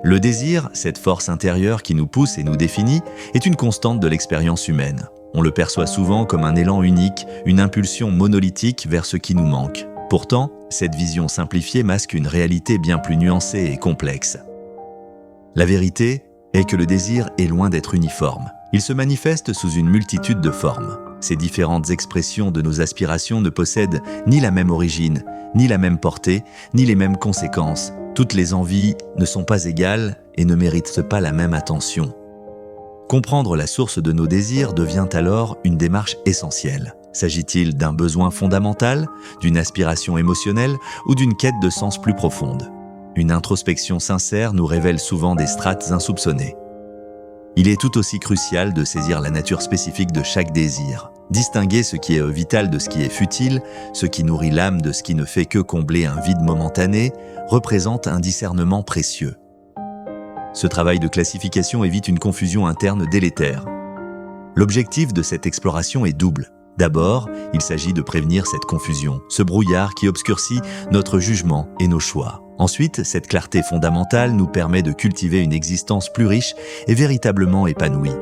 Le désir, cette force intérieure qui nous pousse et nous définit, est une constante de l'expérience humaine. On le perçoit souvent comme un élan unique, une impulsion monolithique vers ce qui nous manque. Pourtant, cette vision simplifiée masque une réalité bien plus nuancée et complexe. La vérité est que le désir est loin d'être uniforme. Il se manifeste sous une multitude de formes. Ces différentes expressions de nos aspirations ne possèdent ni la même origine, ni la même portée, ni les mêmes conséquences. Toutes les envies ne sont pas égales et ne méritent pas la même attention. Comprendre la source de nos désirs devient alors une démarche essentielle. S'agit-il d'un besoin fondamental, d'une aspiration émotionnelle ou d'une quête de sens plus profonde? Une introspection sincère nous révèle souvent des strates insoupçonnées. Il est tout aussi crucial de saisir la nature spécifique de chaque désir. Distinguer ce qui est vital de ce qui est futile, ce qui nourrit l'âme de ce qui ne fait que combler un vide momentané, représente un discernement précieux. Ce travail de classification évite une confusion interne délétère. L'objectif de cette exploration est double. D'abord, il s'agit de prévenir cette confusion, ce brouillard qui obscurcit notre jugement et nos choix. Ensuite, cette clarté fondamentale nous permet de cultiver une existence plus riche et véritablement épanouie.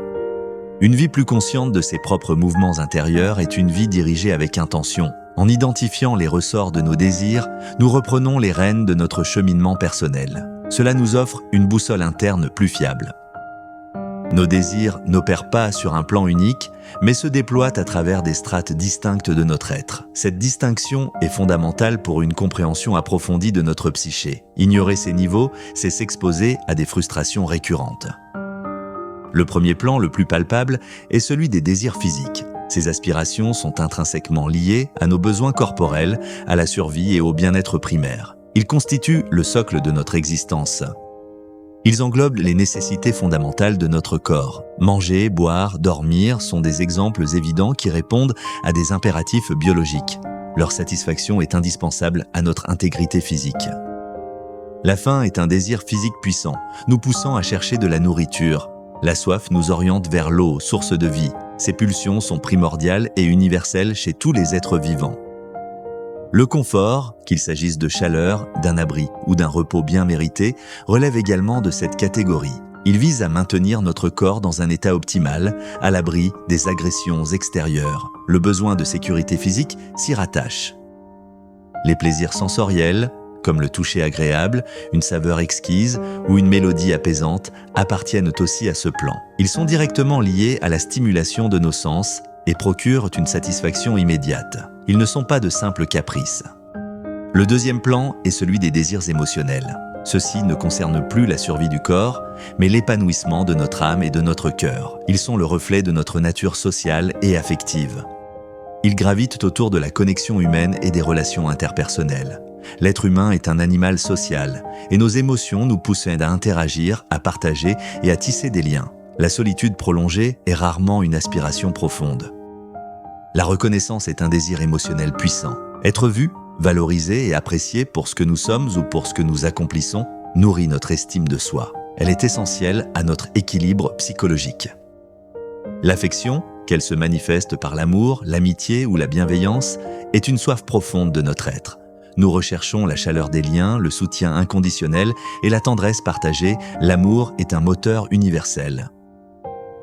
Une vie plus consciente de ses propres mouvements intérieurs est une vie dirigée avec intention. En identifiant les ressorts de nos désirs, nous reprenons les rênes de notre cheminement personnel. Cela nous offre une boussole interne plus fiable. Nos désirs n'opèrent pas sur un plan unique, mais se déploient à travers des strates distinctes de notre être. Cette distinction est fondamentale pour une compréhension approfondie de notre psyché. Ignorer ces niveaux, c'est s'exposer à des frustrations récurrentes. Le premier plan, le plus palpable, est celui des désirs physiques. Ces aspirations sont intrinsèquement liées à nos besoins corporels, à la survie et au bien-être primaire. Ils constituent le socle de notre existence. Ils englobent les nécessités fondamentales de notre corps. Manger, boire, dormir sont des exemples évidents qui répondent à des impératifs biologiques. Leur satisfaction est indispensable à notre intégrité physique. La faim est un désir physique puissant, nous poussant à chercher de la nourriture. La soif nous oriente vers l'eau, source de vie. Ces pulsions sont primordiales et universelles chez tous les êtres vivants. Le confort, qu'il s'agisse de chaleur, d'un abri ou d'un repos bien mérité, relève également de cette catégorie. Il vise à maintenir notre corps dans un état optimal, à l'abri des agressions extérieures. Le besoin de sécurité physique s'y rattache. Les plaisirs sensoriels, comme le toucher agréable, une saveur exquise ou une mélodie apaisante, appartiennent aussi à ce plan. Ils sont directement liés à la stimulation de nos sens et procurent une satisfaction immédiate. Ils ne sont pas de simples caprices. Le deuxième plan est celui des désirs émotionnels. Ceux-ci ne concernent plus la survie du corps, mais l'épanouissement de notre âme et de notre cœur. Ils sont le reflet de notre nature sociale et affective. Ils gravitent autour de la connexion humaine et des relations interpersonnelles. L'être humain est un animal social, et nos émotions nous poussent à interagir, à partager et à tisser des liens. La solitude prolongée est rarement une aspiration profonde. La reconnaissance est un désir émotionnel puissant. Être vu, valorisé et apprécié pour ce que nous sommes ou pour ce que nous accomplissons nourrit notre estime de soi. Elle est essentielle à notre équilibre psychologique. L'affection, qu'elle se manifeste par l'amour, l'amitié ou la bienveillance, est une soif profonde de notre être. Nous recherchons la chaleur des liens, le soutien inconditionnel et la tendresse partagée. L'amour est un moteur universel.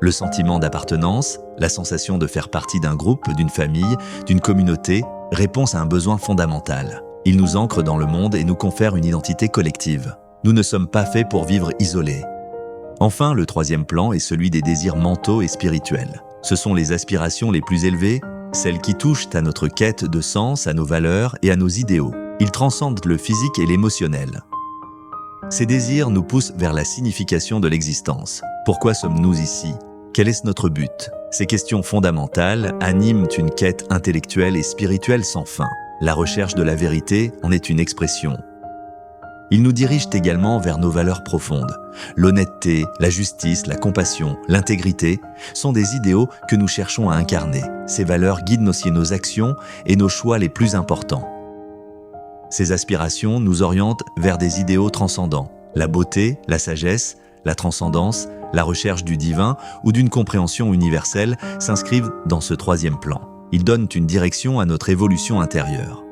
Le sentiment d'appartenance, la sensation de faire partie d'un groupe, d'une famille, d'une communauté, répond à un besoin fondamental. Il nous ancre dans le monde et nous confère une identité collective. Nous ne sommes pas faits pour vivre isolés. Enfin, le troisième plan est celui des désirs mentaux et spirituels. Ce sont les aspirations les plus élevées, celles qui touchent à notre quête de sens, à nos valeurs et à nos idéaux. Ils transcendent le physique et l'émotionnel. Ces désirs nous poussent vers la signification de l'existence. Pourquoi sommes-nous ici ? Quel est notre but ? Ces questions fondamentales animent une quête intellectuelle et spirituelle sans fin. La recherche de la vérité en est une expression. Ils nous dirigent également vers nos valeurs profondes. L'honnêteté, la justice, la compassion, l'intégrité sont des idéaux que nous cherchons à incarner. Ces valeurs guident aussi nos actions et nos choix les plus importants. Ces aspirations nous orientent vers des idéaux transcendants. La beauté, la sagesse, la transcendance, la recherche du divin ou d'une compréhension universelle s'inscrivent dans ce troisième plan. Ils donnent une direction à notre évolution intérieure.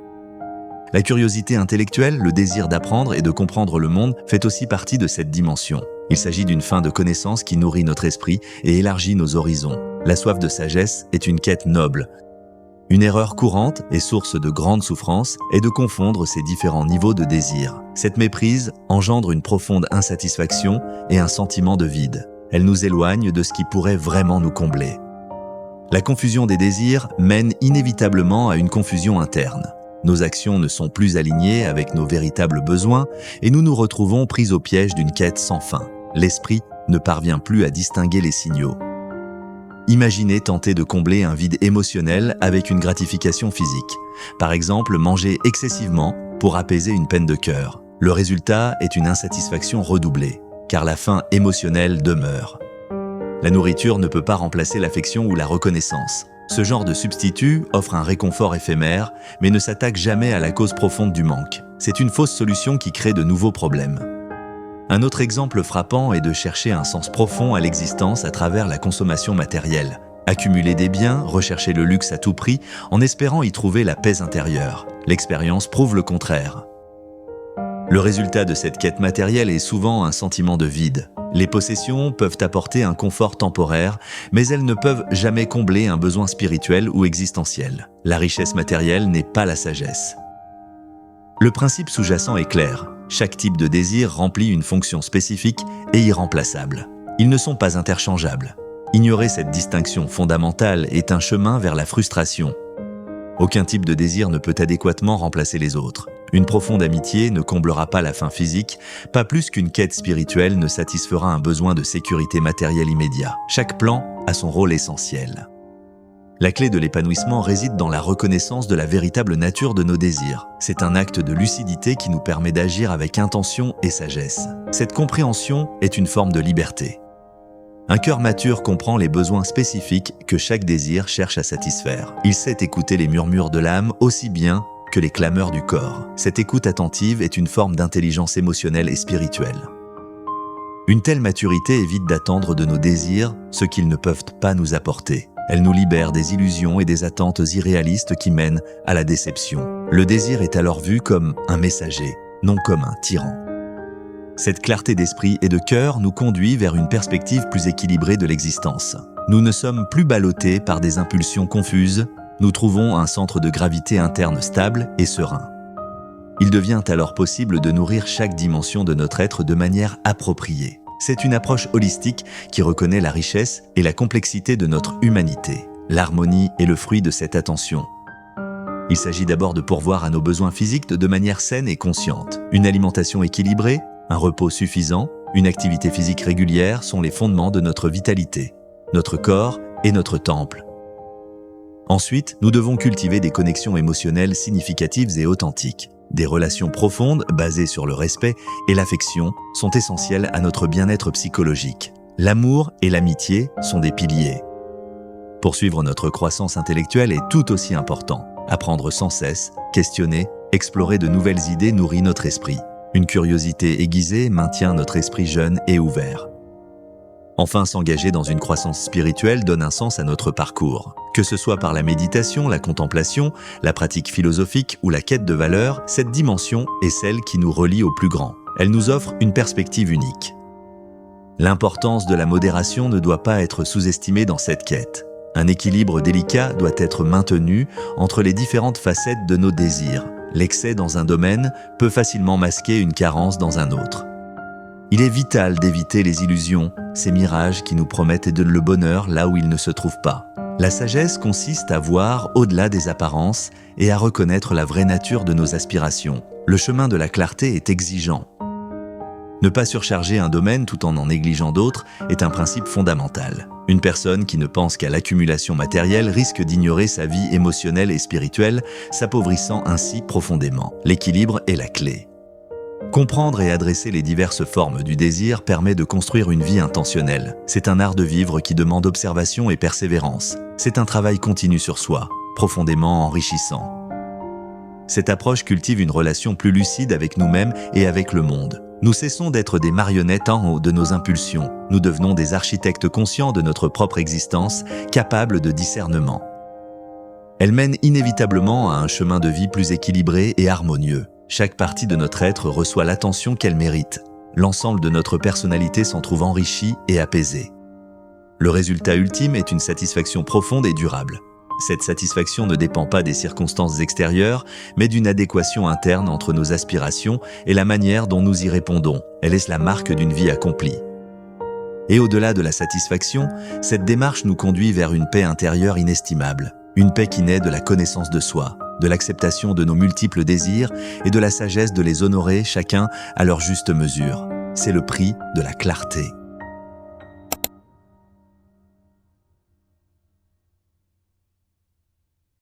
La curiosité intellectuelle, le désir d'apprendre et de comprendre le monde fait aussi partie de cette dimension. Il s'agit d'une faim de connaissance qui nourrit notre esprit et élargit nos horizons. La soif de sagesse est une quête noble. Une erreur courante et source de grande souffrance est de confondre ces différents niveaux de désir. Cette méprise engendre une profonde insatisfaction et un sentiment de vide. Elle nous éloigne de ce qui pourrait vraiment nous combler. La confusion des désirs mène inévitablement à une confusion interne. Nos actions ne sont plus alignées avec nos véritables besoins et nous nous retrouvons pris au piège d'une quête sans fin. L'esprit ne parvient plus à distinguer les signaux. Imaginez tenter de combler un vide émotionnel avec une gratification physique. Par exemple, manger excessivement pour apaiser une peine de cœur. Le résultat est une insatisfaction redoublée, car la faim émotionnelle demeure. La nourriture ne peut pas remplacer l'affection ou la reconnaissance. Ce genre de substitut offre un réconfort éphémère, mais ne s'attaque jamais à la cause profonde du manque. C'est une fausse solution qui crée de nouveaux problèmes. Un autre exemple frappant est de chercher un sens profond à l'existence à travers la consommation matérielle. Accumuler des biens, rechercher le luxe à tout prix, en espérant y trouver la paix intérieure. L'expérience prouve le contraire. Le résultat de cette quête matérielle est souvent un sentiment de vide. Les possessions peuvent apporter un confort temporaire, mais elles ne peuvent jamais combler un besoin spirituel ou existentiel. La richesse matérielle n'est pas la sagesse. Le principe sous-jacent est clair. Chaque type de désir remplit une fonction spécifique et irremplaçable. Ils ne sont pas interchangeables. Ignorer cette distinction fondamentale est un chemin vers la frustration. Aucun type de désir ne peut adéquatement remplacer les autres. Une profonde amitié ne comblera pas la faim physique, pas plus qu'une quête spirituelle ne satisfera un besoin de sécurité matérielle immédiat. Chaque plan a son rôle essentiel. La clé de l'épanouissement réside dans la reconnaissance de la véritable nature de nos désirs. C'est un acte de lucidité qui nous permet d'agir avec intention et sagesse. Cette compréhension est une forme de liberté. Un cœur mature comprend les besoins spécifiques que chaque désir cherche à satisfaire. Il sait écouter les murmures de l'âme aussi bien que les clameurs du corps. Cette écoute attentive est une forme d'intelligence émotionnelle et spirituelle. Une telle maturité évite d'attendre de nos désirs ce qu'ils ne peuvent pas nous apporter. Elle nous libère des illusions et des attentes irréalistes qui mènent à la déception. Le désir est alors vu comme un messager, non comme un tyran. Cette clarté d'esprit et de cœur nous conduit vers une perspective plus équilibrée de l'existence. Nous ne sommes plus ballottés par des impulsions confuses, nous trouvons un centre de gravité interne stable et serein. Il devient alors possible de nourrir chaque dimension de notre être de manière appropriée. C'est une approche holistique qui reconnaît la richesse et la complexité de notre humanité. L'harmonie est le fruit de cette attention. Il s'agit d'abord de pourvoir à nos besoins physiques de manière saine et consciente. Une alimentation équilibrée, un repos suffisant, une activité physique régulière sont les fondements de notre vitalité. Notre corps est notre temple. Ensuite, nous devons cultiver des connexions émotionnelles significatives et authentiques. Des relations profondes, basées sur le respect et l'affection, sont essentielles à notre bien-être psychologique. L'amour et l'amitié sont des piliers. Poursuivre notre croissance intellectuelle est tout aussi important. Apprendre sans cesse, questionner, explorer de nouvelles idées nourrit notre esprit. Une curiosité aiguisée maintient notre esprit jeune et ouvert. Enfin, s'engager dans une croissance spirituelle donne un sens à notre parcours. Que ce soit par la méditation, la contemplation, la pratique philosophique ou la quête de valeur, cette dimension est celle qui nous relie au plus grand. Elle nous offre une perspective unique. L'importance de la modération ne doit pas être sous-estimée dans cette quête. Un équilibre délicat doit être maintenu entre les différentes facettes de nos désirs. L'excès dans un domaine peut facilement masquer une carence dans un autre. Il est vital d'éviter les illusions, ces mirages qui nous promettent le bonheur là où il ne se trouve pas. La sagesse consiste à voir au-delà des apparences et à reconnaître la vraie nature de nos aspirations. Le chemin de la clarté est exigeant. Ne pas surcharger un domaine tout en négligeant d'autres est un principe fondamental. Une personne qui ne pense qu'à l'accumulation matérielle risque d'ignorer sa vie émotionnelle et spirituelle, s'appauvrissant ainsi profondément. L'équilibre est la clé. Comprendre et adresser les diverses formes du désir permet de construire une vie intentionnelle. C'est un art de vivre qui demande observation et persévérance. C'est un travail continu sur soi, profondément enrichissant. Cette approche cultive une relation plus lucide avec nous-mêmes et avec le monde. Nous cessons d'être des marionnettes en haut de nos impulsions. Nous devenons des architectes conscients de notre propre existence, capables de discernement. Elle mène inévitablement à un chemin de vie plus équilibré et harmonieux. Chaque partie de notre être reçoit l'attention qu'elle mérite. L'ensemble de notre personnalité s'en trouve enrichi et apaisé. Le résultat ultime est une satisfaction profonde et durable. Cette satisfaction ne dépend pas des circonstances extérieures, mais d'une adéquation interne entre nos aspirations et la manière dont nous y répondons. Elle est la marque d'une vie accomplie. Et au-delà de la satisfaction, cette démarche nous conduit vers une paix intérieure inestimable. Une paix qui naît de la connaissance de soi, de l'acceptation de nos multiples désirs et de la sagesse de les honorer chacun à leur juste mesure. C'est le prix de la clarté.